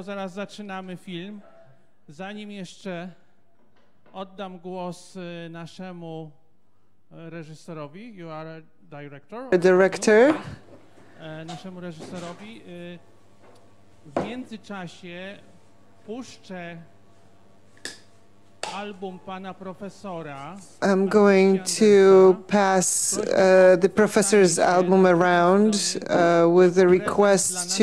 zaraz zaczynamy film. Zanim jeszcze oddam głos naszemu reżyserowi, you are a director? Director. Naszemu reżyserowi. W międzyczasie puszczę album pana profesora. I'm going to pass the professor's album around with the request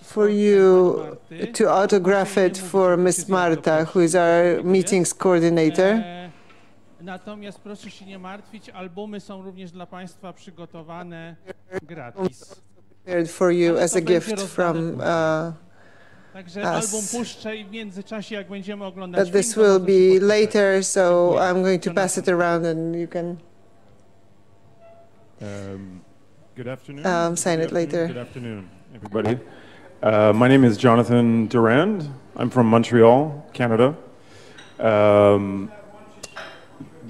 for you to autograph it for Miss Marta, who is our meetings coordinator. Natomiast proszę się nie martwić, albumy są również dla państwa przygotowane gratis. Prepared for you as a gift from Także album puszczę i w międzyczasie, jak będziemy oglądać film, this will be later, so I'm going to pass it around and you can good afternoon. Sign it later. Good afternoon, everybody. My name is Jonathan Durand. I'm from Montreal, Canada.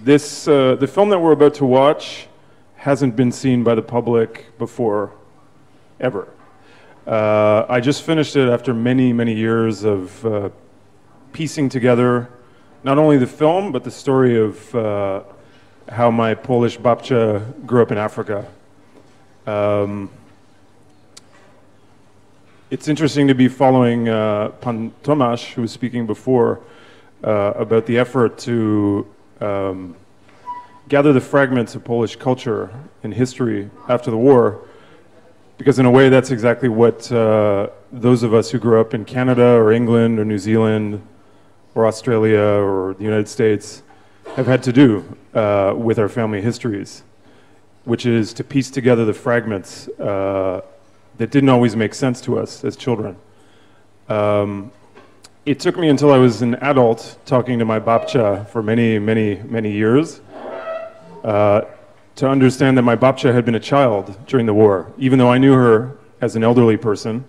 The film that we're about to watch hasn't been seen by the public before, ever. I just finished it after many, many years of piecing together not only the film, but the story of how my Polish babcia grew up in Africa. It's interesting to be following Pan Tomasz, who was speaking before, about the effort to gather the fragments of Polish culture and history after the war, because in a way that's exactly what those of us who grew up in Canada or England or New Zealand or Australia or the United States have had to do with our family histories, which is to piece together the fragments that didn't always make sense to us as children. It took me until I was an adult talking to my babcia for many, many, many years to understand that my babcia had been a child during the war. Even though I knew her as an elderly person,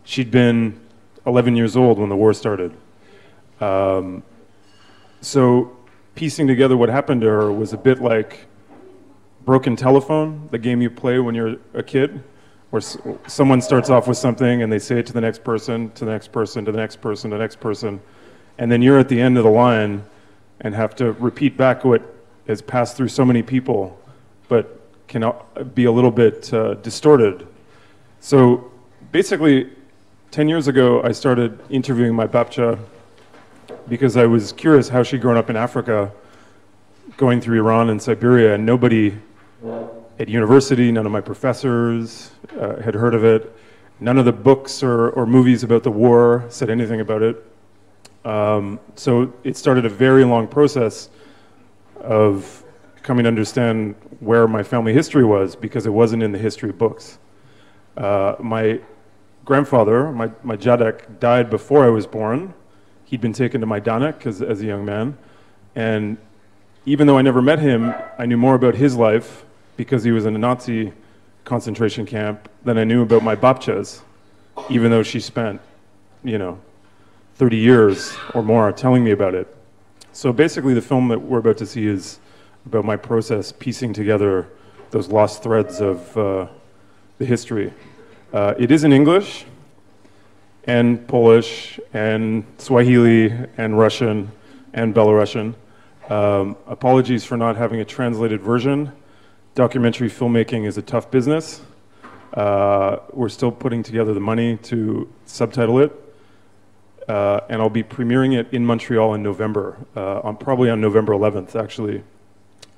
she'd been 11 years old when the war started. So piecing together what happened to her was a bit like Broken Telephone, the game you play when you're a kid, where someone starts off with something and they say it to the next person, to the next person, to the next person, to the next person, and then you're at the end of the line and have to repeat back what has passed through so many people, but can be a little bit distorted. So basically, 10 years ago, I started interviewing my babcia because I was curious how she'd grown up in Africa, going through Iran and Siberia, and nobody at university, none of my professors had heard of it. None of the books or movies about the war said anything about it. So it started a very long process of coming to understand where my family history was, because it wasn't in the history books. My grandfather, my dziadek, died before I was born. He'd been taken to Majdanek as a young man. And even though I never met him, I knew more about his life because he was in a Nazi concentration camp than I knew about my babcia's, even though she spent, 30 years or more telling me about it. So basically the film that we're about to see is about my process piecing together those lost threads of the history. It is in English and Polish and Swahili and Russian and Belarusian. Apologies for not having a translated version. Documentary filmmaking is a tough business. We're still putting together the money to subtitle it. And I'll be premiering it in Montreal in November, probably on November 11th, actually.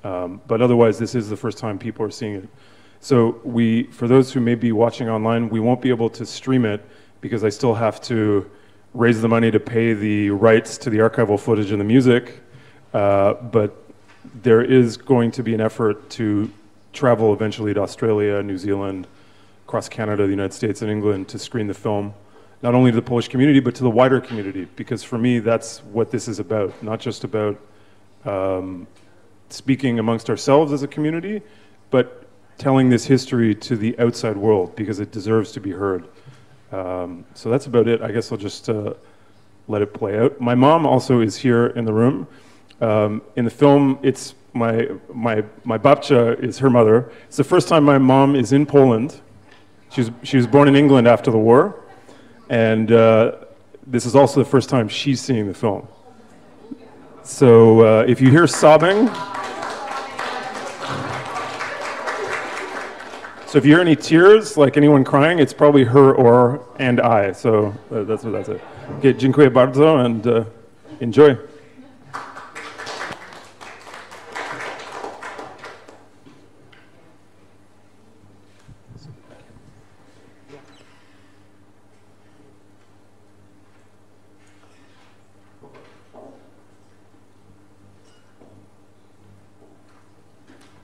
But otherwise, this is the first time people are seeing it. So for those who may be watching online, we won't be able to stream it because I still have to raise the money to pay the rights to the archival footage and the music. But there is going to be an effort to travel eventually to Australia, New Zealand, across Canada, the United States, and England to screen the film, not only to the Polish community, but to the wider community, because for me, that's what this is about, not just about speaking amongst ourselves as a community, but telling this history to the outside world, because it deserves to be heard. So that's about it. I guess I'll just let it play out. My mom also is here in the room. In the film, it's my babcia is her mother. It's the first time my mom is in Poland. She was born in England after the war, And this is also the first time she's seeing the film. So if you hear sobbing, so if you hear any tears, like anyone crying, it's probably her and I. So that's it. Okay, dziękuję bardzo and enjoy.